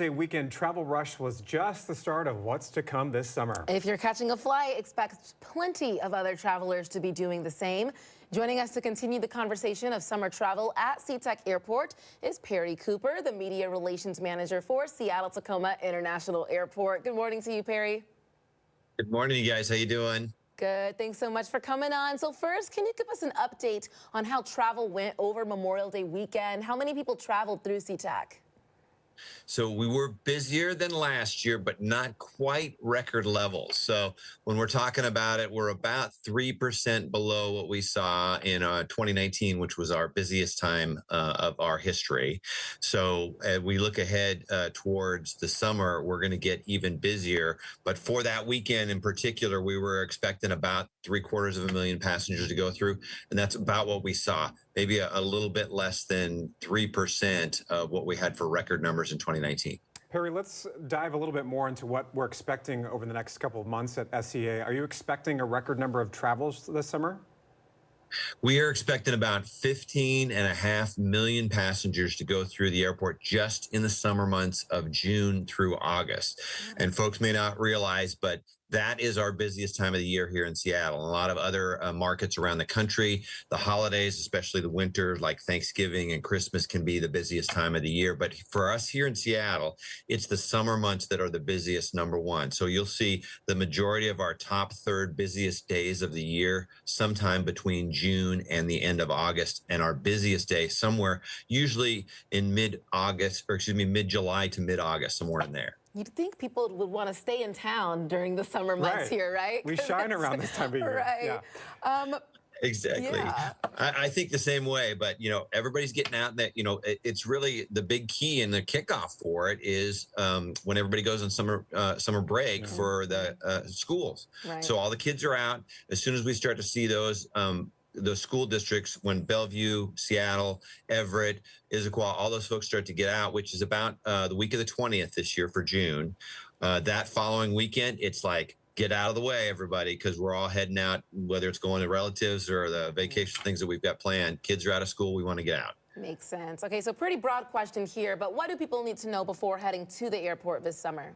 Day weekend travel rush was just the start of what's to come this summer. If you're catching a flight, expect plenty of other travelers to be doing the same. Joining us to continue the conversation of summer travel at SeaTac Airport is Perry Cooper, the Media Relations Manager for Seattle-Tacoma International Airport. Good morning to you, Perry. Good morning, you guys. How you doing? Good. Thanks so much for coming on. So first, can you give us an update on how travel went over Memorial Day weekend? How many people traveled through SeaTac? So we were busier than last year, but not quite record levels. So when we're talking about it, we're about 3% below what we saw in 2019, which was our busiest time of our history. So as we look ahead towards the summer, we're going to get even busier. But for that weekend in particular, we were expecting about 750,000 passengers to go through, and that's about what we saw. Maybe a little bit less than 3% of what we had for record numbers in 2019. Perry, let's dive a little bit more into what we're expecting over the next couple of months at SEA. Are you expecting a record number of travels this summer? We are expecting about 15.5 million passengers to go through the airport just in the summer months of June through August. And folks may not realize, but that is our busiest time of the year here in Seattle. A lot of other markets around the country, the holidays, especially the winter, like Thanksgiving and Christmas, can be the busiest time of the year. But for us here in Seattle, it's the summer months that are the busiest, number one. So you'll see the majority of our top third busiest days of the year sometime between June and the end of August, and our busiest day somewhere usually in mid-August, or excuse me, mid-July to mid-August, somewhere in there. You'd think people would want to stay in town during the summer months here, right? We shine around this time of year. Right. Yeah. Exactly. Yeah. I think the same way, but everybody's getting out. That it's really the big key and the kickoff for it is when everybody goes on summer break for the schools. Right. So all the kids are out. As soon as we start to see those school districts, when Bellevue, Seattle, Everett, Issaquah, all those folks start to get out, which is about the week of the 20th this year for June. That following weekend, it's like, get out of the way, everybody, because we're all heading out, whether it's going to relatives or the vacation things that we've got planned. Kids are out of school. We want to get out. Makes sense. Okay, so pretty broad question here, but what do people need to know before heading to the airport this summer?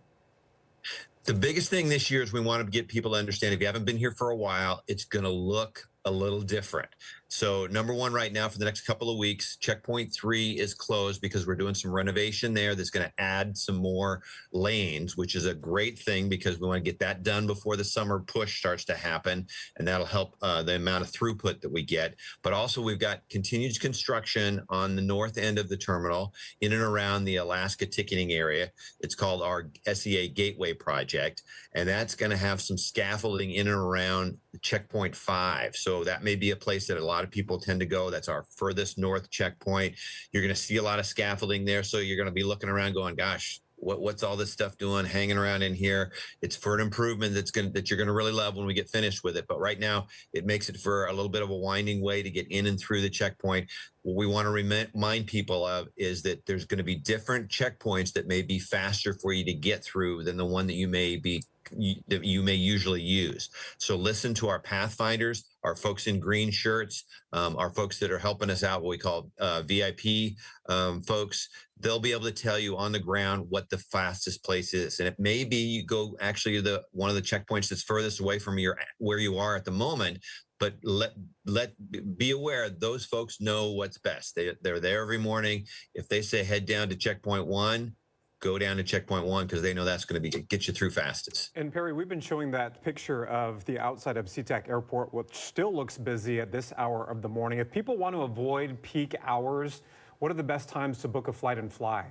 The biggest thing this year is we want to get people to understand, if you haven't been here for a while, it's going to look a little different. So number one, right now for the next couple of weeks, checkpoint 3 is closed because we're doing some renovation there that's going to add some more lanes, which is a great thing because we want to get that done before the summer push starts to happen, and that'll help the amount of throughput that we get. But also we've got continued construction on the north end of the terminal in and around the Alaska ticketing area. It's called our SEA Gateway project, and that's going to have some scaffolding in and around checkpoint 5. So that may be a place that a lot of people tend to go. That's our furthest north checkpoint. You're going to see a lot of scaffolding there. So you're going to be looking around going, gosh, what's all this stuff doing, hanging around in here? It's for an improvement that you're going to really love when we get finished with it. But right now, it makes it for a little bit of a winding way to get in and through the checkpoint. What we want to remind people of is that there's going to be different checkpoints that may be faster for you to get through than the one that you may usually use. So listen to our pathfinders, our folks in green shirts, our folks that are helping us out, what we call VIP folks. They'll be able to tell you on the ground what the fastest place is. And it may be you go actually to one of the checkpoints that's furthest away from where you are at the moment. But be aware, those folks know what's best. They're there every morning. If they say head down to checkpoint 1, go down to checkpoint 1 because they know that's going to get you through fastest. And Perry, we've been showing that picture of the outside of SeaTac Airport, which still looks busy at this hour of the morning. If people want to avoid peak hours, what are the best times to book a flight and fly?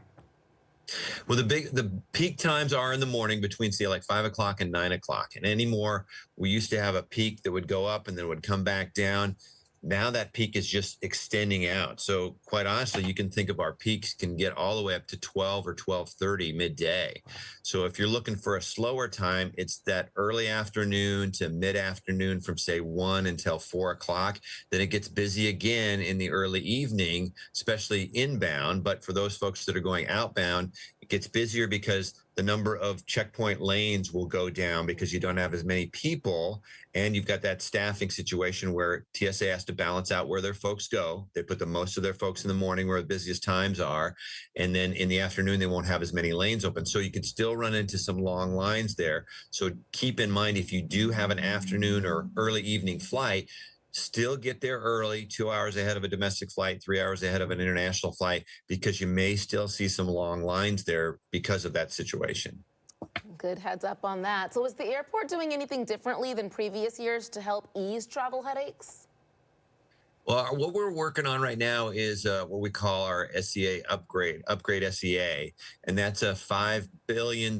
Well, the peak times are in the morning between, say, like 5 o'clock and 9 o'clock. And anymore, we used to have a peak that would go up and then would come back down. Now that peak is just extending out. So quite honestly, you can think of our peaks can get all the way up to 12 or 12:30 midday. So if you're looking for a slower time, it's that early afternoon to mid-afternoon from, say, 1 until 4 o'clock. Then it gets busy again in the early evening, especially inbound. But for those folks that are going outbound, It gets busier because the number of checkpoint lanes will go down because you don't have as many people, and you've got that staffing situation where TSA has to balance out where their folks go. They put the most of their folks in the morning where the busiest times are, and then in the afternoon they won't have as many lanes open. So you could still run into some long lines there. So keep in mind, if you do have an afternoon or early evening flight, still get there early, 2 hours ahead of a domestic flight, 3 hours ahead of an international flight, because you may still see some long lines there because of that situation. Good heads up on that. So is the airport doing anything differently than previous years to help ease travel headaches? Well, what we're working on right now is what we call our SCA upgrade SCA, and that's a $5 billion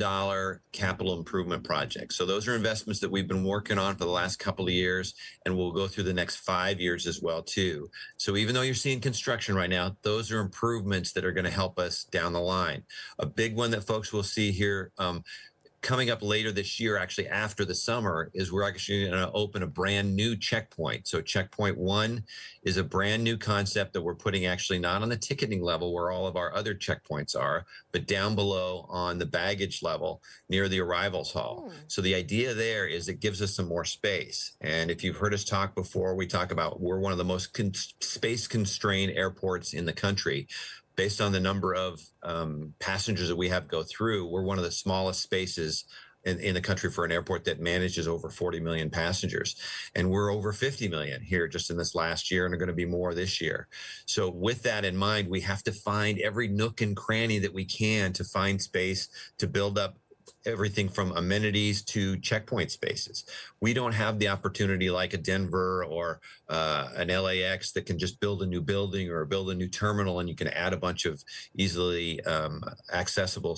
capital improvement project. So those are investments that we've been working on for the last couple of years, and we'll go through the next 5 years as well too. So even though you're seeing construction right now, those are improvements that are going to help us down the line. A big one that folks will see here coming up later this year, actually after the summer, is we're actually going to open a brand new checkpoint. So checkpoint 1 is a brand new concept that we're putting actually not on the ticketing level where all of our other checkpoints are, but down below on the baggage level near the arrivals hall. So the idea there is it gives us some more space. And if you've heard us talk before, we talk about we're one of the most space constrained airports in the country. Based on the number of passengers that we have go through, we're one of the smallest spaces in the country for an airport that manages over 40 million passengers. And we're over 50 million here just in this last year, and are going to be more this year. So with that in mind, we have to find every nook and cranny that we can to find space to build up everything from amenities to checkpoint spaces. We don't have the opportunity like a Denver or an LAX that can just build a new building or build a new terminal and you can add a bunch of easily accessible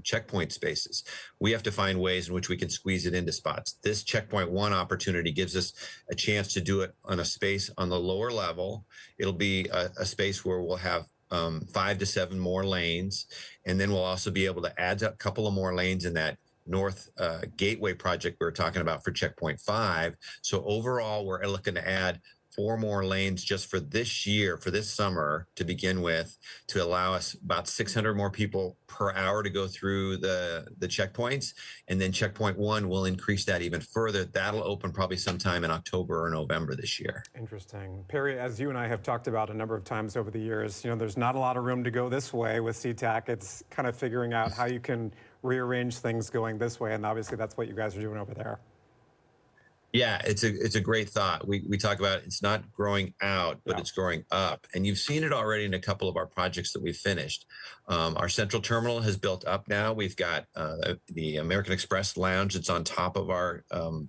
checkpoint spaces. We have to find ways in which we can squeeze it into spots. This checkpoint 1 opportunity gives us a chance to do it on a space on the lower level. It'll be a space where we'll have 5 to 7 more lanes, and then we'll also be able to add a couple of more lanes in that north gateway project we were talking about for checkpoint 5. So overall, we're looking to add 4 more lanes just for this year, for this summer to begin with, to allow us about 600 more people per hour to go through the checkpoints. And then checkpoint 1 will increase that even further. That'll open probably sometime in October or November this year. Interesting. Perry, as you and I have talked about a number of times over the years, there's not a lot of room to go this way with SeaTac. It's kind of figuring out how you can rearrange things going this way. And obviously that's what you guys are doing over there. Yeah, it's a great thought. We talk about it's not growing out, but it's growing up. And you've seen it already in a couple of our projects that we've finished. Our central terminal has built up now. We've got the American Express lounge that's on top of our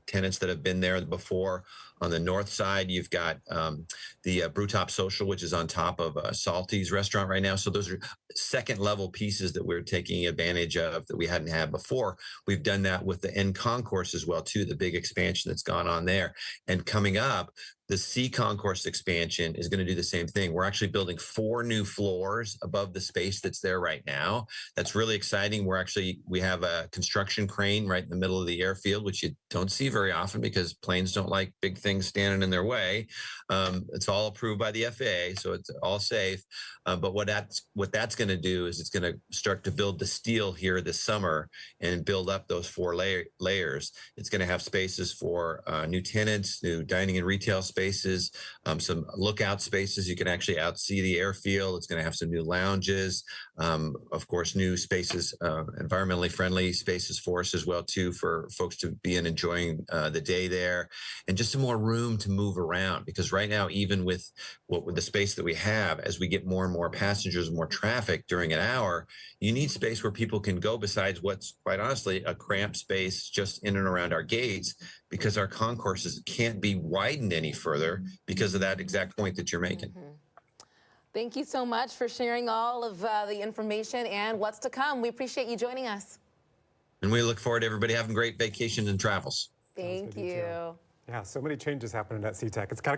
tenants that have been there before. On the north side, you've got the Brewtop Social, which is on top of Salty's restaurant right now. So those are second level pieces that we're taking advantage of that we hadn't had before. We've done that with the N Concourse as well, too, the big expansion that's gone on there. And coming up, the C Concourse expansion is going to do the same thing. We're actually building 4 new floors above the space that's there right now. That's really exciting. We have a construction crane right in the middle of the airfield, which you don't see very often because planes don't like big things standing in their way. It's all approved by the FAA, so it's all safe. But what that's going to do is it's going to start to build the steel here this summer and build up those 4 layers. It's going to have spaces for new tenants, new dining and retail spaces, some lookout spaces. You can actually outsee the airfield. It's going to have some new lounges, of course, new spaces, environmentally friendly spaces for us as well, too, for folks to be in enjoying the day there, and just some more room to move around. Because right now, even with the space that we have, as we get more and more passengers and more traffic during an hour, you need space where people can go besides what's quite honestly a cramped space just in and around our gates, because our concourses can't be widened any further because of that exact point that you're making. Thank you so much for sharing all of the information and what's to come. We appreciate you joining us. And we look forward to everybody having great vacations and travels. Thank you. Yeah, so many changes happening at SeaTac. It's kind of crazy.